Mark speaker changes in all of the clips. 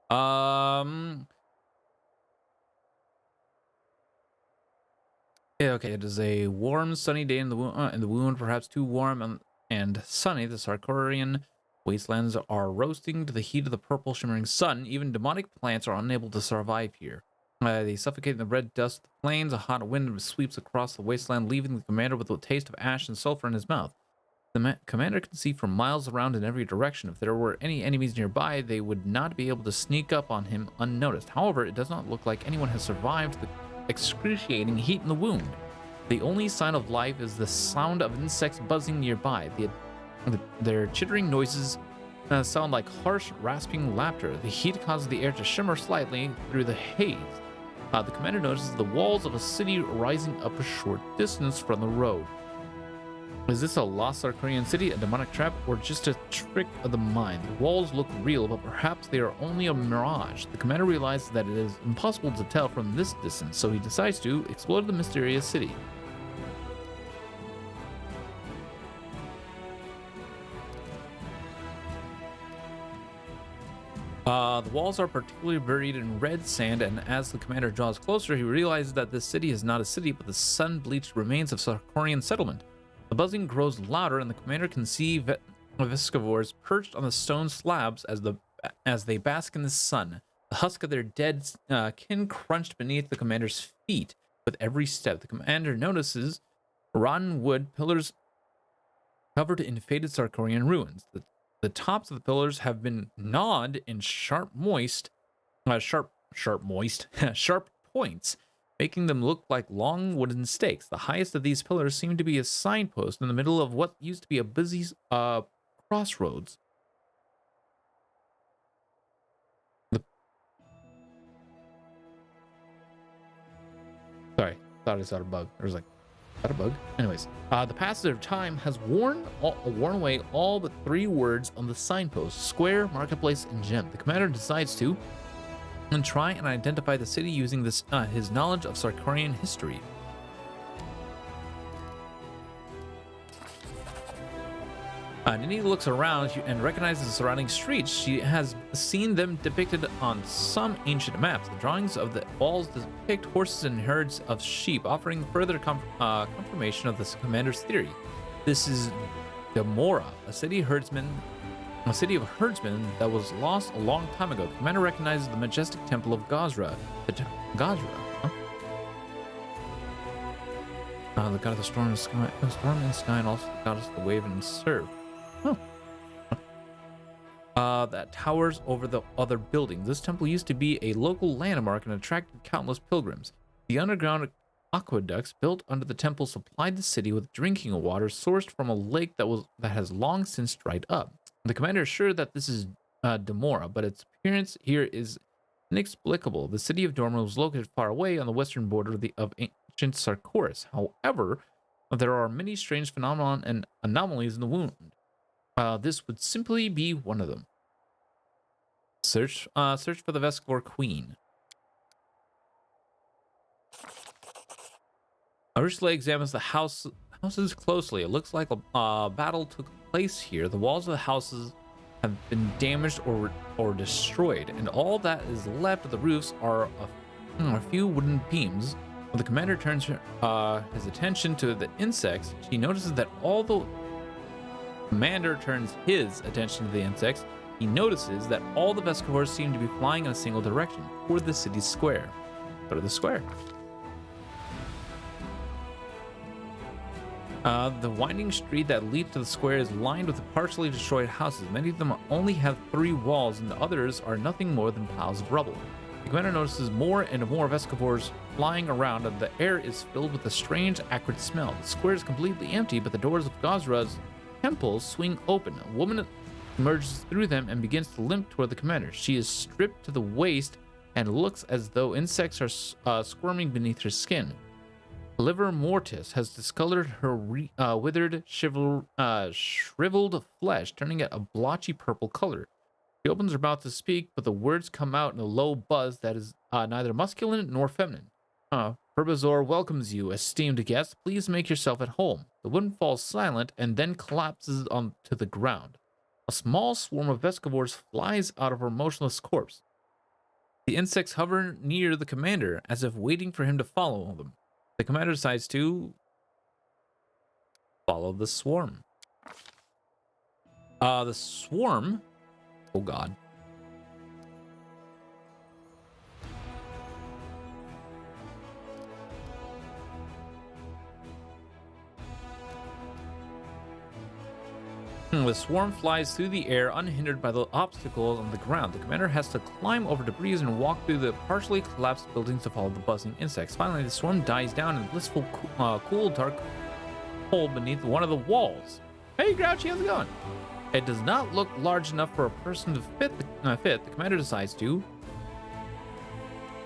Speaker 1: Um. Yeah, okay, it is a warm, sunny day in the wound, perhaps too warm and sunny. The Sarkorian wastelands are roasting to the heat of the purple, shimmering sun. Even demonic plants are unable to survive here. They suffocate in the red dust of the plains. A hot wind sweeps across the wasteland, leaving the commander with a taste of ash and sulfur in his mouth. The commander can see for miles around in every direction. If there were any enemies nearby, they would not be able to sneak up on him unnoticed. However, it does not look like anyone has survived the excruciating heat in the wound. The only sign of life is the sound of insects buzzing nearby. Their chittering noises sound like harsh, rasping laughter. The heat causes the air to shimmer slightly through the haze. The commander notices the walls of a city rising up a short distance from the road. Is this a lost Sarkorian city, a demonic trap, or just a trick of the mind? The walls look real, but perhaps they are only a mirage. The commander realizes that it is impossible to tell from this distance, so he decides to explore the mysterious city. The walls are particularly buried in red sand, and as the commander draws closer, he realizes that this city is not a city, but the sun-bleached remains of Sarkorian settlement. The buzzing grows louder, and the commander can see Vescivores perched on the stone slabs as they bask in the sun. The husk of their dead kin crunched beneath the commander's feet with every step. The commander notices rotten wood pillars covered in faded Sarkorian ruins. The tops of the pillars have been gnawed in sharp sharp points, making them look like long wooden stakes. The highest of these pillars seem to be a signpost in the middle of what used to be a busy crossroads. The, sorry, thought I saw a bug. There was like, is that a bug? Anyways, the passage of time has worn away all but 3 words on the signpost: square, marketplace, and gem. The commander decides to try and identify the city using his knowledge of Sarkorian history. Nini looks around and recognizes the surrounding streets. She has seen them depicted on some ancient maps. The drawings of the walls depict horses and herds of sheep, offering further confirmation of the commander's theory. This is Demora, a city of herdsmen that was lost a long time ago. The commander recognizes the majestic temple of Gazra. Gazra? Huh? The god of the storm and the sky, and also the goddess of the wave and surf. That towers over the other buildings. This temple used to be a local landmark and attracted countless pilgrims. The underground aqueducts built under the temple supplied the city with drinking water sourced from a lake that has long since dried up. The commander is sure that this is Demora, but its appearance here is inexplicable. The city of Dorma was located far away on the western border of ancient Sarkoris. However, there are many strange phenomena and anomalies in the wound. This would simply be one of them. Search for the Vescor Queen. Ursula examines the houses closely. It looks like a battle took place here. The walls of the houses have been damaged or destroyed, and all that is left of the roofs are a few wooden beams. When the commander turns his attention to the insects, she notices that he notices that all the Vescivores seem to be flying in a single direction, toward the city's square. Go to the square. The winding street that leads to the square is lined with partially destroyed houses. Many of them only have 3 walls, and the others are nothing more than piles of rubble. The commander notices more and more Vescivores flying around, and the air is filled with a strange, acrid smell. The square is completely empty, but the doors of Gazra's temple swing open. A woman emerges through them and begins to limp toward the commander. She is stripped to the waist and looks as though insects are squirming beneath her skin. Liver mortis has discolored her withered, shriveled flesh, turning it a blotchy purple color. She opens her mouth to speak, but the words come out in a low buzz that is neither masculine nor feminine. Herbazor welcomes you, esteemed guest. Please make yourself at home. The woman falls silent and then collapses onto the ground. A small swarm of Vescivores flies out of her motionless corpse. The insects hover near the commander, as if waiting for him to follow them. The commander decides to follow the swarm. The swarm... Oh, God. The swarm flies through the air unhindered by the obstacles on the ground. The commander has to climb over debris and walk through the partially collapsed buildings to follow the buzzing insects. Finally, the swarm dies down in a blissful, cool, dark hole beneath one of the walls. Hey, Grouchy, how's it going? It does not look large enough for a person to fit. The commander decides to.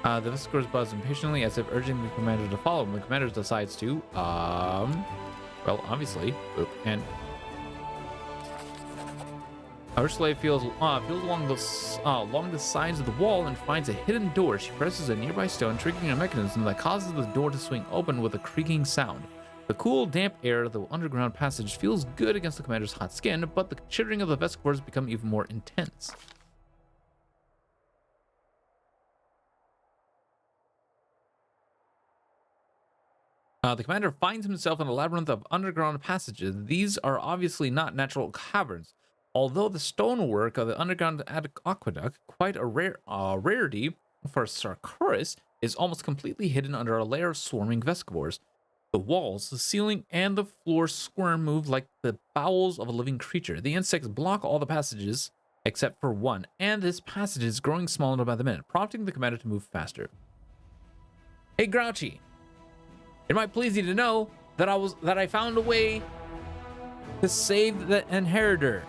Speaker 1: The Vesicors buzz impatiently as if urging the commander to follow him. The commander decides to, well, obviously, and Ursula feels along the sides of the wall and finds a hidden door. She presses a nearby stone, triggering a mechanism that causes the door to swing open with a creaking sound. The cool, damp air of the underground passage feels good against the commander's hot skin, but the chittering of the Vesicors become even more intense. The commander finds himself in a labyrinth of underground passages. These are obviously not natural caverns. Although the stonework of the underground aqueduct, quite a rarity for Sarkoris, is almost completely hidden under a layer of swarming Vesicors. The walls, the ceiling, and the floor squirm, move like the bowels of a living creature. The insects block all the passages except for one, and this passage is growing smaller by the minute, prompting the commander to move faster. Hey, Grouchy, it might please you to know that I found a way to save the inheritor.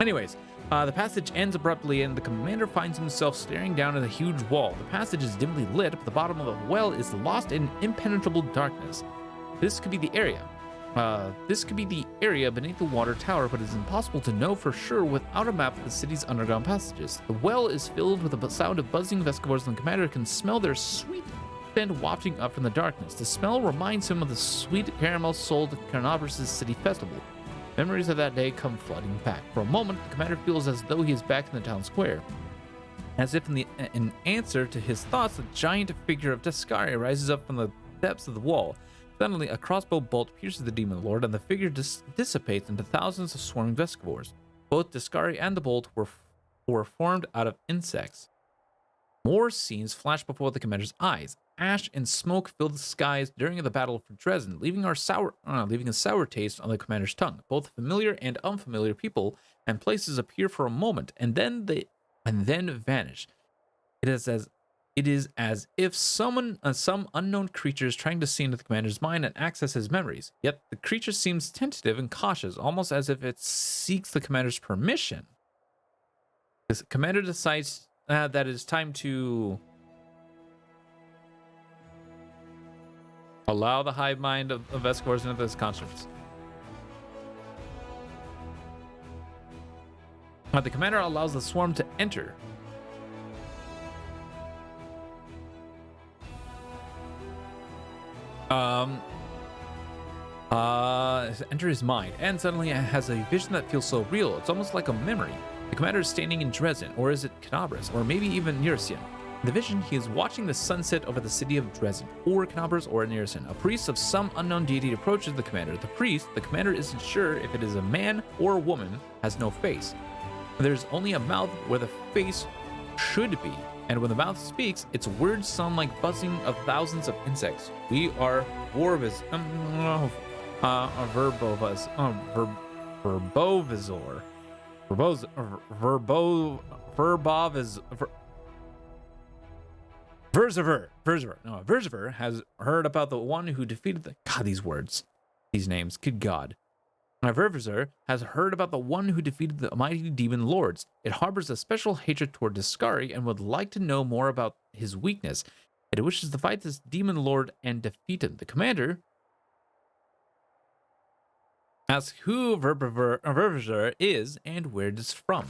Speaker 1: Anyways, the passage ends abruptly and the commander finds himself staring down at a huge wall. The passage is dimly lit, but the bottom of the well is lost in impenetrable darkness. This could be the area. Beneath the water tower, but it is impossible to know for sure without a map of the city's underground passages. The well is filled with the sound of buzzing Vesicors, and the commander can smell their sweet scent wafting up from the darkness. The smell reminds him of the sweet caramel sold at Carnabras' city festival. Memories of that day come flooding back. For a moment, the commander feels as though he is back in the town square. As if in answer to his thoughts, a giant figure of Descari rises up from the depths of the wall. Suddenly, a crossbow bolt pierces the demon lord, and the figure dissipates into thousands of swarming Vesicors. Both Descari and the bolt were formed out of insects. More scenes flash before the commander's eyes. Ash and smoke fill the skies during the battle for Dresden, leaving a sour taste on the commander's tongue. Both familiar and unfamiliar people and places appear for a moment, and then vanish. It is as if some unknown creature is trying to see into the commander's mind and access his memories. Yet the creature seems tentative and cautious, almost as if it seeks the commander's permission. The commander decides that it is time to allow the hive mind of Vesicors into this conscience. The commander allows the swarm to enter. Enter his mind, and suddenly it has a vision that feels so real. It's almost like a memory. The commander is standing in Dresden, or is it Carnabras, or maybe even Neursian. In the vision, he is watching the sunset over the city of Dresden, or Carnabras, or Neursian. A priest of some unknown deity approaches the commander. The commander isn't sure if it is a man or a woman, has no face. There's only a mouth where the face should be, and when the mouth speaks, its words sound like buzzing of thousands of insects. We are Verbovizor. Verziver has heard about the one who defeated the... God, these words. These names. Good God. Verziver has heard about the one who defeated the mighty demon lords. It harbors a special hatred toward Descari and would like to know more about his weakness. It wishes to fight this demon lord and defeat him. The commander asks who Verziver is and where it is from.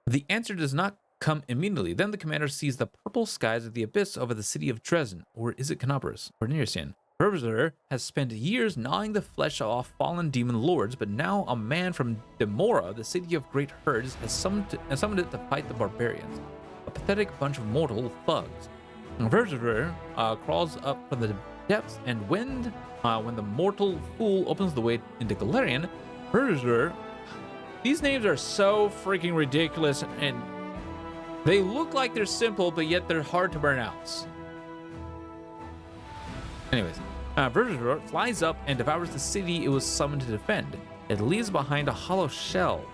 Speaker 1: The answer does not come immediately. Then the commander sees the purple skies of the abyss over the city of Dresden, or is it Carnabras or Neursian? Avenger has spent years gnawing the flesh off fallen demon lords, but now a man from Demora, the city of great herds, has summoned it to fight the barbarians, a pathetic bunch of mortal thugs. Avenger crawls up from the depths, and when the mortal fool opens the way into Galarian, Avenger. These names are so freaking ridiculous, and they look like they're simple, but yet they're hard to pronounce. Anyways, Avenger flies up and devours the city it was summoned to defend. It leaves behind a hollow shell,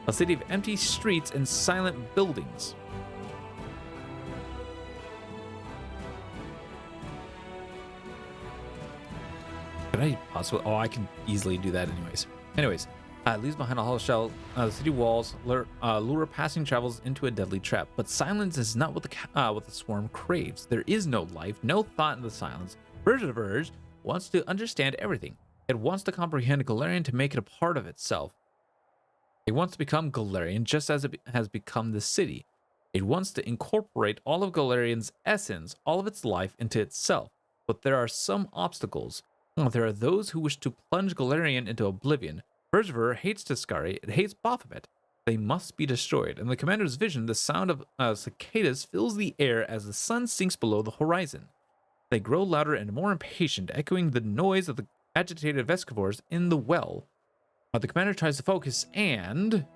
Speaker 1: a city of empty streets and silent buildings. Could I possibly? Oh, I can easily do that anyways. Leaves behind a hollow shell. The city walls lure passing travels into a deadly trap. But silence is not what the swarm craves. There is no life, no thought in the silence. Verge wants to understand everything. It wants to comprehend Galarian to make it a part of itself. It wants to become Galarian just as it has become the city. It wants to incorporate all of Galarian's essence, all of its life into itself. But there are some obstacles. There are those who wish to plunge Galarian into oblivion. Bergevir hates Tiscari, it hates Baphomet. They must be destroyed. In the commander's vision, the sound of cicadas fills the air as the sun sinks below the horizon. They grow louder and more impatient, echoing the noise of the agitated Vescivores in the well. The commander tries to focus and...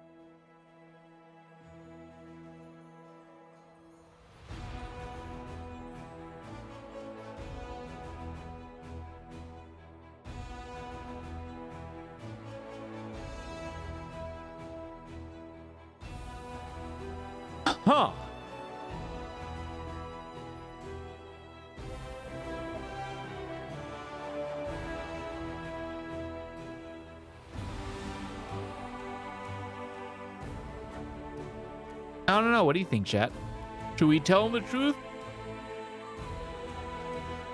Speaker 1: Huh. I don't know. What do you think, chat? Should we tell him the truth?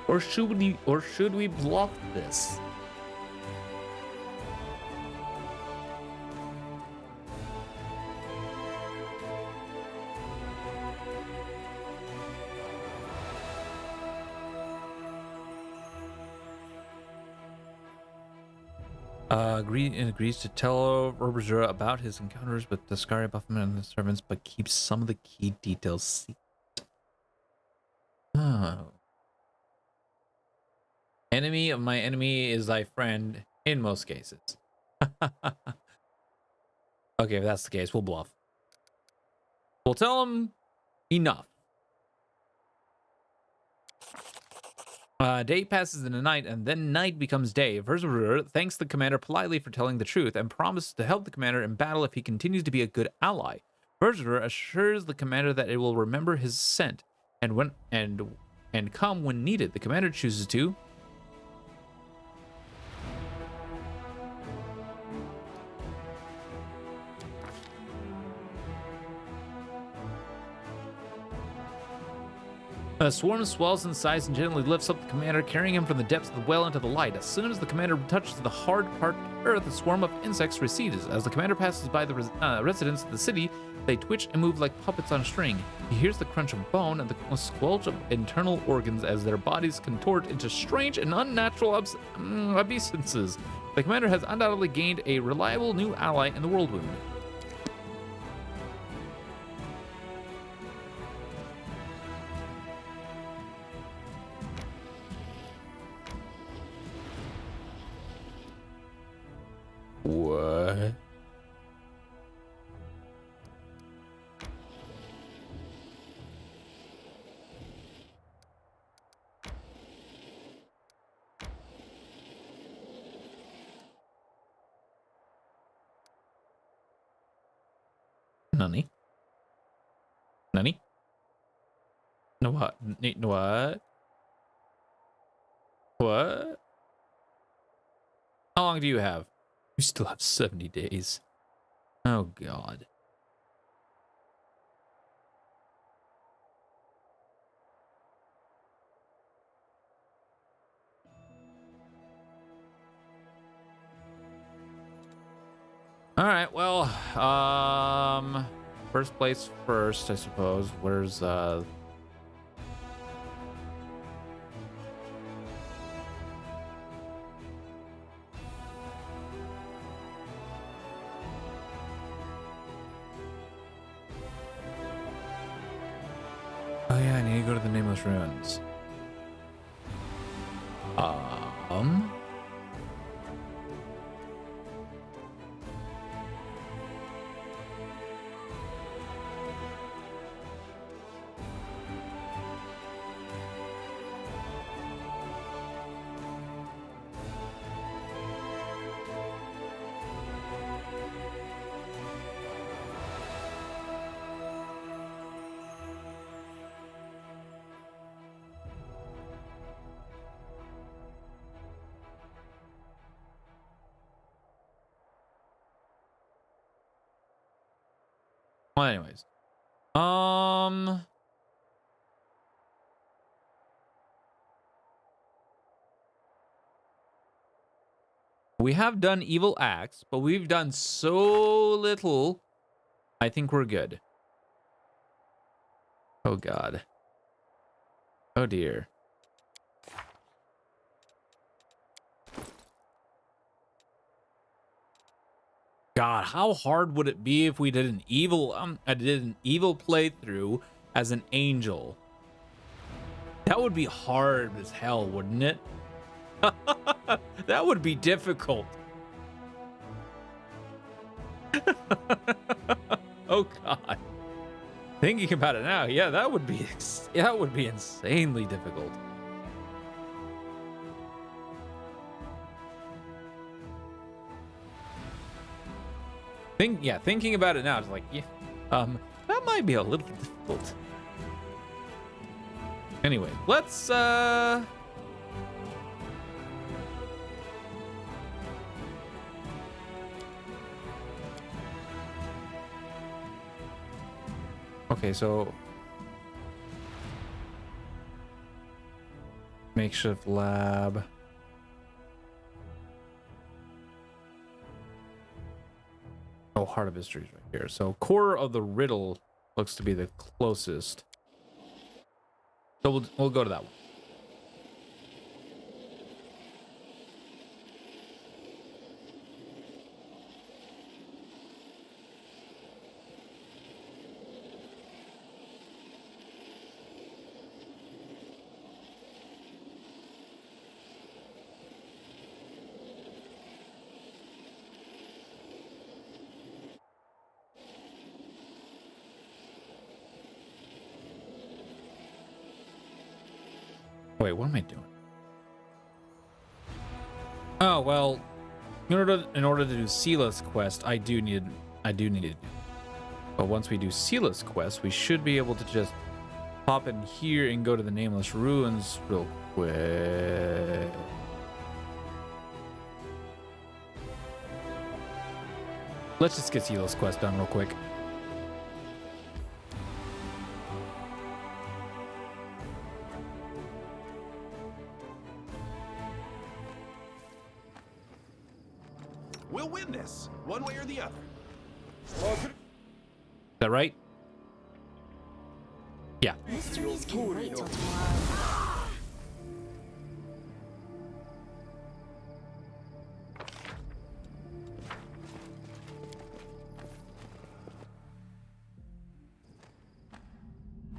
Speaker 1: Or should we bluff this? Agrees to tell Robrzura about his encounters with Tiscari, Baphomet, and the servants, but keeps some of the key details secret. Oh. Enemy of my enemy is thy friend in most cases. Okay, if that's the case, we'll bluff. We'll tell him enough. Day passes into night, and then night becomes day. Verzurur thanks the commander politely for telling the truth and promises to help the commander in battle if he continues to be a good ally. Verzurur assures the commander that it will remember his scent and come when needed. The commander chooses to a swarm swells in size and gently lifts up the commander, carrying him from the depths of the well into the light. As soon as the commander touches the hard part of earth, a swarm of insects recedes. As the commander passes by the residents of the city, they twitch and move like puppets on a string. He hears the crunch of bone and the squelch of internal organs as their bodies contort into strange and unnatural obeisances. The commander has undoubtedly gained a reliable new ally in the World Wound. What? Nani? Nani? No what? No what? What? How long do you have? You still have 70 days. Oh, God. All right, well, first place first, I suppose. Where's, Oh yeah, I need to go to the Nameless Ruins. Um. Well, anyways. We have done evil acts, but we've done so little. I think we're good. Oh, God. Oh, dear. God, how hard would it be if we did an evil playthrough as an angel? That would be hard as hell, wouldn't it? That would be difficult. Oh God. Thinking about it now, yeah, that would be insanely difficult. Thinking about it now, it's like, yeah, that might be a little difficult. Anyway, let's okay, so makeshift lab. Oh, Heart of History is right here. So Core of the Riddle looks to be the closest. So we'll go to that one. Wait, what am I doing? Oh well, in order to do Sealess quest, I do need it. But once we do Sealess quest, we should be able to just pop in here and go to the Nameless Ruins real quick. Let's just get Sealess quest done real quick.
Speaker 2: We'll win this, one way or the other.
Speaker 1: Is that right? Yeah.
Speaker 3: Mysteries can wait till tomorrow.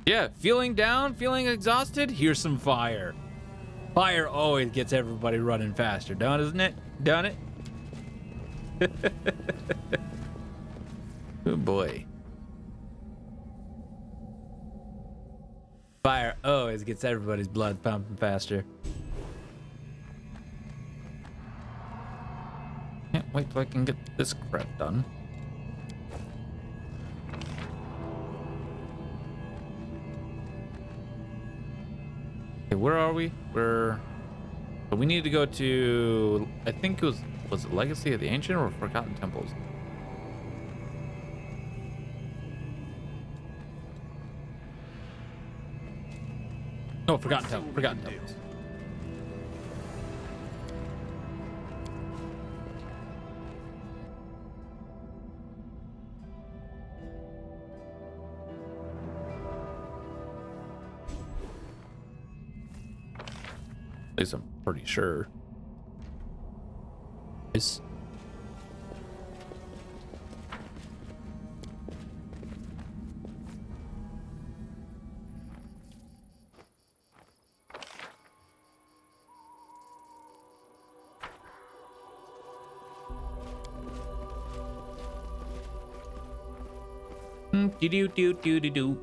Speaker 1: Yeah, feeling down, feeling exhausted? Here's some fire. Fire always gets everybody running faster, doesn't it? Done it? Oh boy. Fire always gets everybody's blood pumping faster. Can't wait till I can get this crap done. Okay, where are we? We need to go to, I think was it Legacy of the Ancient or Forgotten Temples? No, Forgotten Temples. At least I'm pretty sure. Is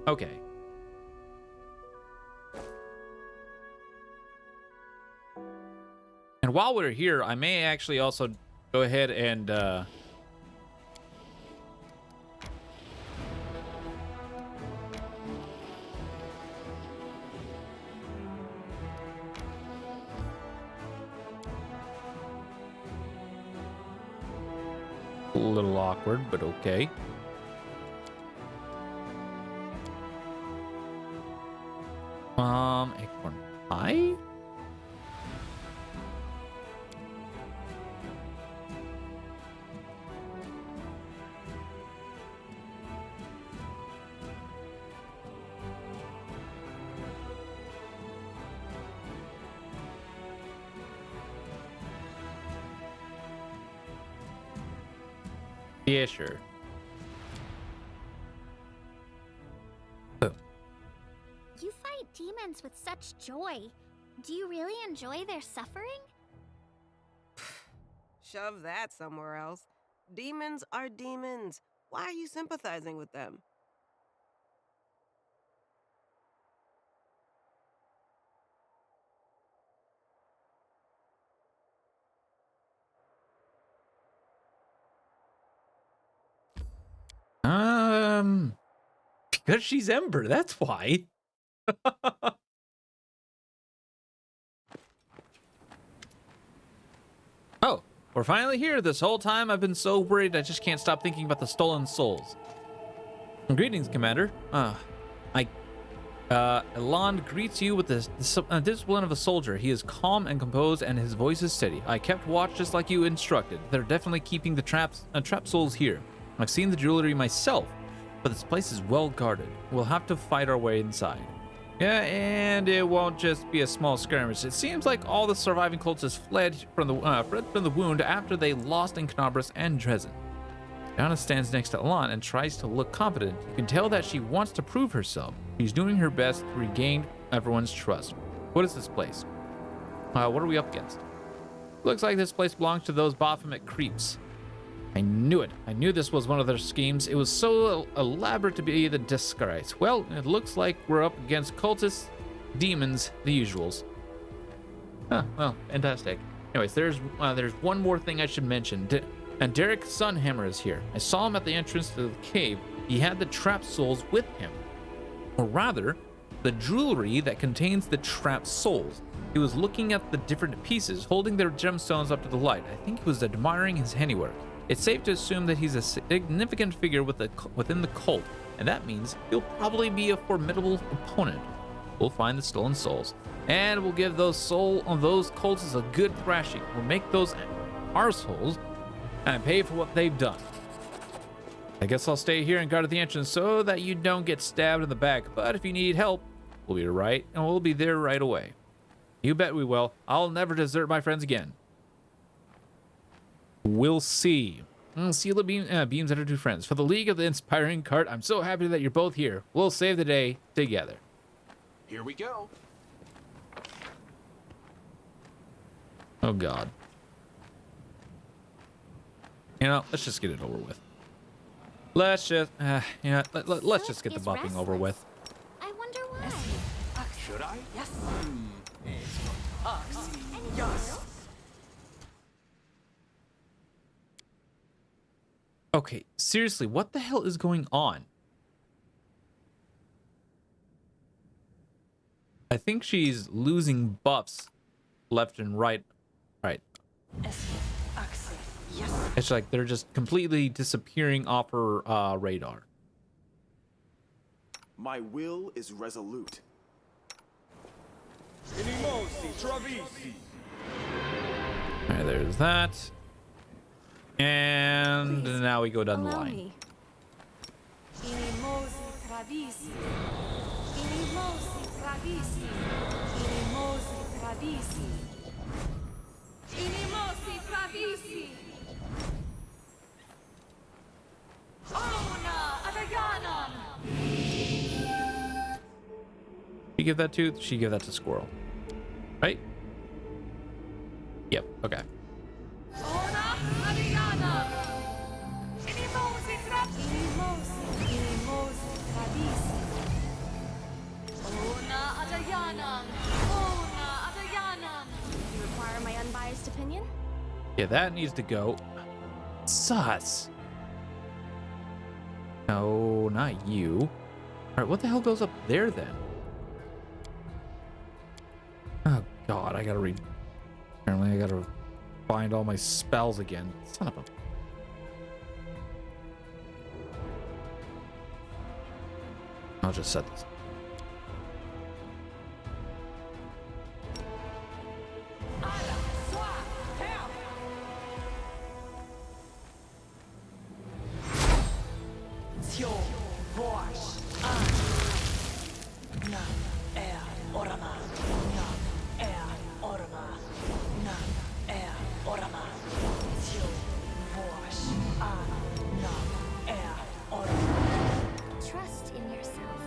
Speaker 1: Okay. And while we're here, I may actually also go ahead and a little awkward, but okay. Acorn pie? Yeah, sure.
Speaker 3: You fight demons with such joy. Do you really enjoy their suffering?
Speaker 4: Shove that somewhere else. Demons are demons. Why are you sympathizing with them?
Speaker 1: Because she's Ember, that's why. Oh, we're finally here. This whole time I've been so worried I just can't stop thinking about the stolen souls. Greetings, Commander. Elan greets you with the discipline of a soldier. He is calm and composed, and his voice is steady. I kept watch just like you instructed. They're definitely keeping the trap souls here. I've seen the jewelry myself, but this place is well guarded. We'll have to fight our way inside. Yeah, and it won't just be a small skirmish. It seems like all the surviving cultists fled from the wound after they lost in Knobris and Dresden. Diana stands next to Elan and tries to look confident. You can tell that she wants to prove herself. She's doing her best to regain everyone's trust. What is this place? What are we up against? Looks like this place belongs to those Baphomet creeps. I knew it. I knew this was one of their schemes. It was so elaborate to be the disgrace. Well, it looks like we're up against cultists, demons, the usuals. Huh, well, fantastic. Anyways, there's one more thing I should mention. And Derek Sunhammer is here. I saw him at the entrance to the cave. He had the trapped souls with him. Or rather, the jewelry that contains the trapped souls. He was looking at the different pieces, holding their gemstones up to the light. I think he was admiring his handiwork. It's safe to assume that he's a significant figure within the cult, and that means he'll probably be a formidable opponent. We'll find the stolen souls, and we'll give those cultists a good thrashing. We'll make those arseholes and pay for what they've done. I guess I'll stay here and guard at the entrance so that you don't get stabbed in the back, but if you need help, we'll be there right away. You bet we will. I'll never desert my friends again. We'll see. Seal beams at her two friends. For the League of the Inspiring Cart, I'm so happy that you're both here. We'll save the day together.
Speaker 2: Here we go.
Speaker 1: Oh, God. You know, let's just get it over with. Let's just, let's just get the buffing over with.
Speaker 3: I wonder why.
Speaker 2: Should I?
Speaker 4: Yes.
Speaker 3: Yes.
Speaker 1: Okay, seriously, what the hell is going on? I think she's losing buffs left and right. Right. It's like they're just completely disappearing off her radar.
Speaker 2: My will is resolute.
Speaker 1: Alright, there's that. And now we go down the line. She give that to? She give that to Squirrel. Right? Yep, okay. Yeah, that needs to go. Sus. No, not you. All right, what the hell goes up there then? Oh God, I gotta read. Apparently, I gotta find all my spells again. Son of a. I'll just set this.
Speaker 3: Trust in yourself.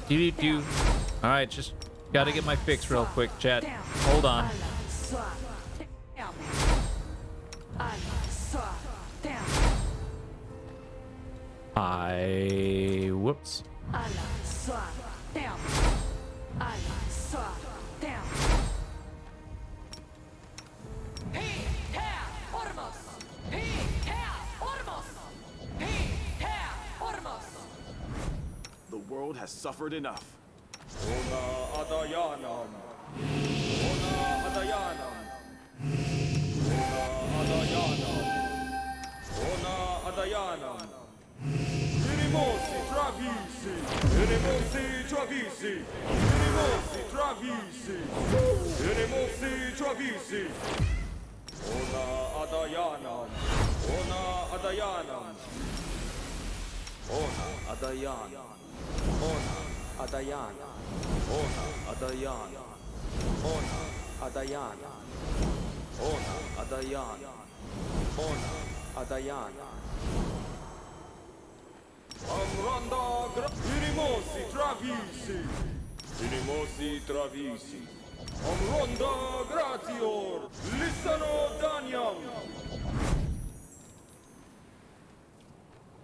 Speaker 1: Do. All right, just gotta get my fix real quick, chat. Hold on. Whoops.
Speaker 2: The world has suffered enough.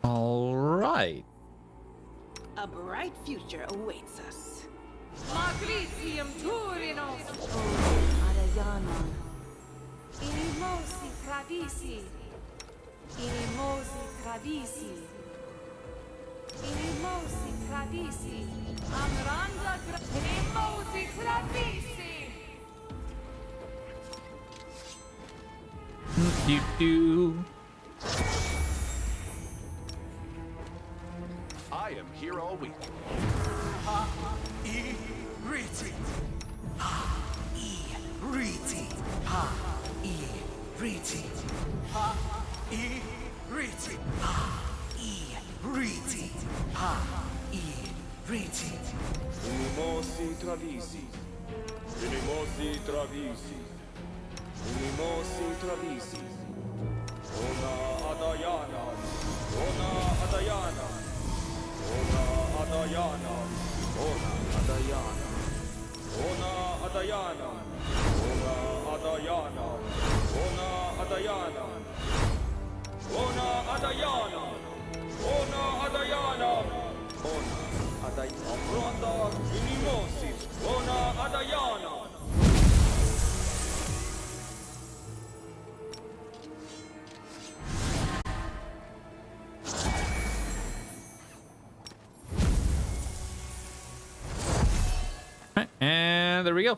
Speaker 1: All right.
Speaker 4: A bright future awaits us.
Speaker 5: Maglitium Turinos.
Speaker 4: Adayana.
Speaker 5: Inimosi Tradisi. Inimosi Tradisi. Inimosi Tradisi. Amranda Inimosi Tradisi.
Speaker 1: Do.
Speaker 2: I am here all week.
Speaker 6: Riti. Ha e Riti. Ha e Riti. Ha e Riti. Ha e Riti. Ha e Riti.
Speaker 7: Inimosi Travisi. Inimosi Travisi. Inimosi Travisi. Ona Adayana. Ona Adayana. Ona Adayana. Ona Adayana. Ona Adayana. Ona Adayana. Ona Adayana. Ona Adayana. Ona Adayana. Ona Adayana. Amranda Inimosi. Ona Adayana.
Speaker 1: And there we go.